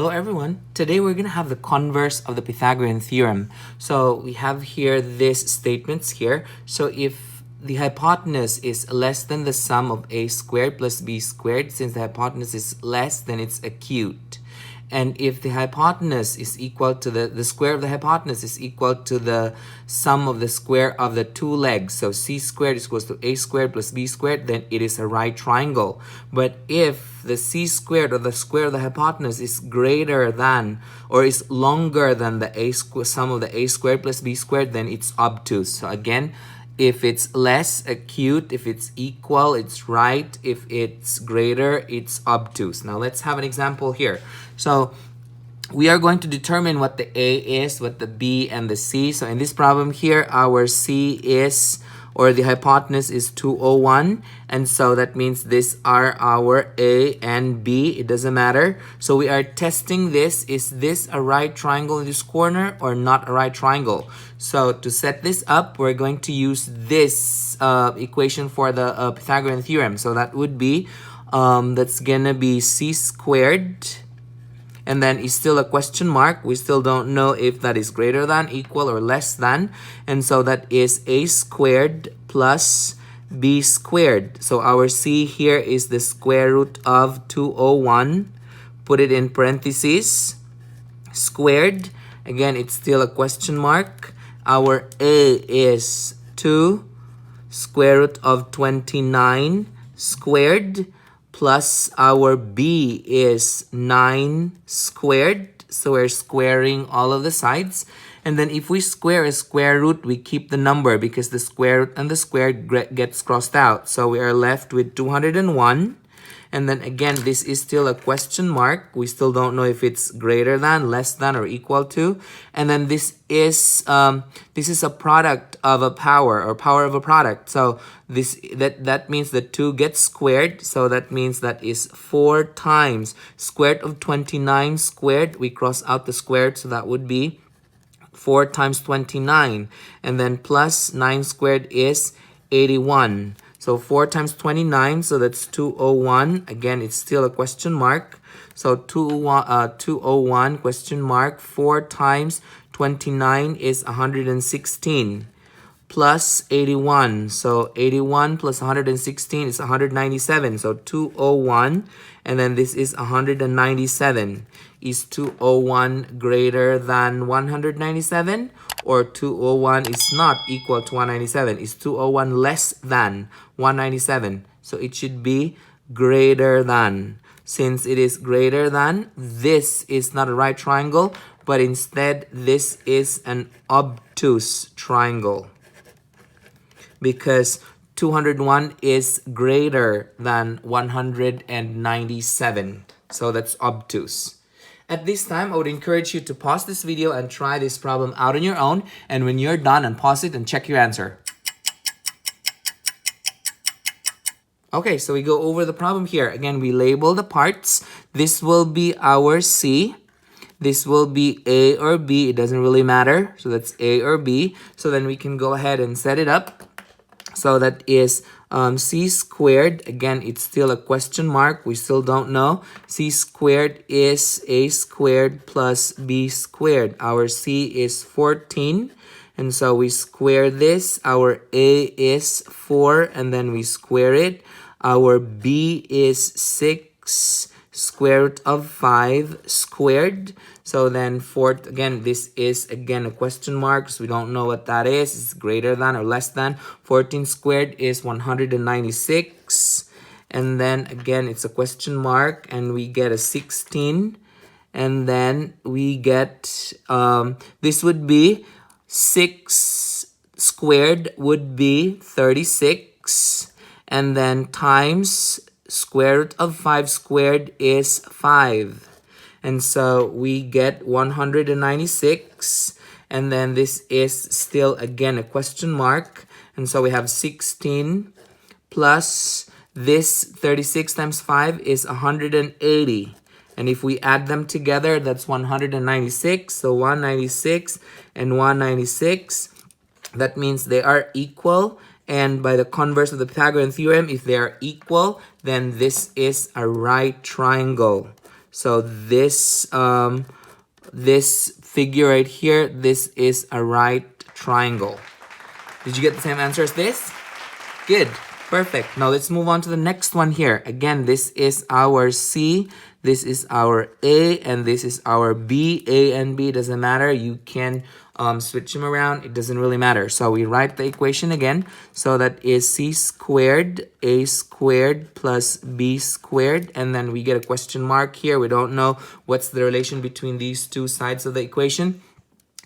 Hello everyone. Today we're going to have the converse of the Pythagorean theorem. So we have here these statements here. So if the hypotenuse is less than the sum of a squared plus b squared, since the hypotenuse is less, then it's acute. And if the hypotenuse is equal to the square of the hypotenuse is equal to the sum of the square of the two legs, so c squared is equal to a squared plus b squared, then it is a right triangle. But if the c squared or the square of the hypotenuse is greater than or is longer than the sum of the a squared plus b squared, then it's obtuse. So again, if it's less, acute. If it's equal, it's right. If it's greater, it's obtuse. Now let's have an example here. So we are going to determine what the A is, what the B, and the C. So in this problem here, our C is, or the hypotenuse is 201. And so that means these are our A and B. It doesn't matter. So we are testing this. Is this a right triangle in this corner or not a right triangle? So to set this up, we're going to use this equation for the Pythagorean theorem. So that would be, that's gonna be c squared. And then it's still a question mark. We still don't know if that is greater than, equal, or less than. And so that is a squared plus b squared. So our c here is the square root of 201. Put it in parentheses. Squared. Again, it's still a question mark. Our a is 2 square root of 29 squared. Plus our b is 9 squared. So we're squaring all of the sides. And then if we square a square root, we keep the number because the square root and the square gets crossed out. So we are left with 201. And then again, this is still a question mark. We still don't know if it's greater than, less than, or equal to. And then this is a product of a power, or power of a product. So that means the 2 gets squared. So that means that is 4 times square root of 29 squared. We cross out the squared, so that would be 4 times 29. And then plus 9 squared is 81. So 4 times 29, so that's 201. Again, it's still a question mark. So 201 question mark. 4 times 29 is 116 plus 81. So 81 plus 116 is 197. So 201, and then this is 197. Is 201 greater than 197? Or 201 is not equal to 197? Is 201 less than 197? So it should be greater than. Since it is greater than, this is not a right triangle, but instead this is an obtuse triangle. Because 201 is greater than 197. So that's obtuse. At this time, I would encourage you to pause this video and try this problem out on your own. And when you're done, unpause it and check your answer. Okay, so we go over the problem here. Again, we label the parts. This will be our C. This will be A or B. It doesn't really matter. So that's A or B. So then we can go ahead and set it up. So that is c squared. Again, it's still a question mark. We still don't know. C squared is a squared plus b squared. Our c is 14. And so we square this. Our a is 4. And then we square it. Our b is 6 square root of 5 squared. So then again, this is again a question mark, so we don't know what that is. It's greater than or less than. 14 squared is 196. And then again, it's a question mark, and we get a 16. And then we get, this would be 6 squared would be 36. And then times square root of 5 squared is 5. And so we get 196. And then this is still, again, a question mark. And so we have 16 plus this 36 times 5 is 180. And if we add them together, that's 196. So 196 and 196. That means they are equal. And by the converse of the Pythagorean theorem, if they are equal, then this is a right triangle. So this figure right here, this is a right triangle. Did you get the same answer as this? Good. Perfect. Now let's move on to the next one here. Again, this is our C, this is our A, and this is our B. A and B doesn't matter. You can switch them around. It doesn't really matter. So we write the equation again. So that is C squared, A squared plus B squared. And then we get a question mark here. We don't know what's the relation between these two sides of the equation.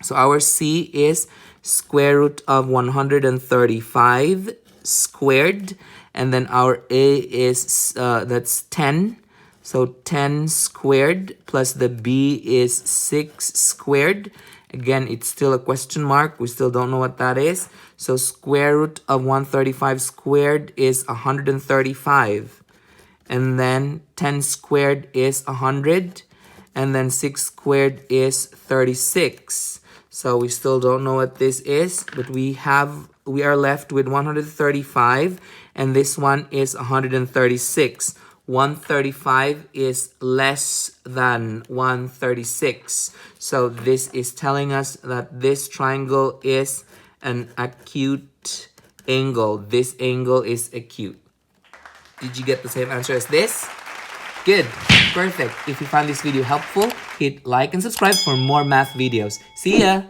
So our C is square root of 135 squared, and then our A is that's 10, so 10 squared plus the B is 6 squared. Again, it's still a question mark. We still don't know what that is. So square root of 135 squared is 135, and then 10 squared is 100, and then 6 squared is 36. So we still don't know what this is, but we are left with 135, and this one is 136. 135 is less than 136. So this is telling us that this triangle is an acute angle. This angle is acute. Did you get the same answer as this? Good. Perfect. If you found this video helpful, hit like and subscribe for more math videos. See ya!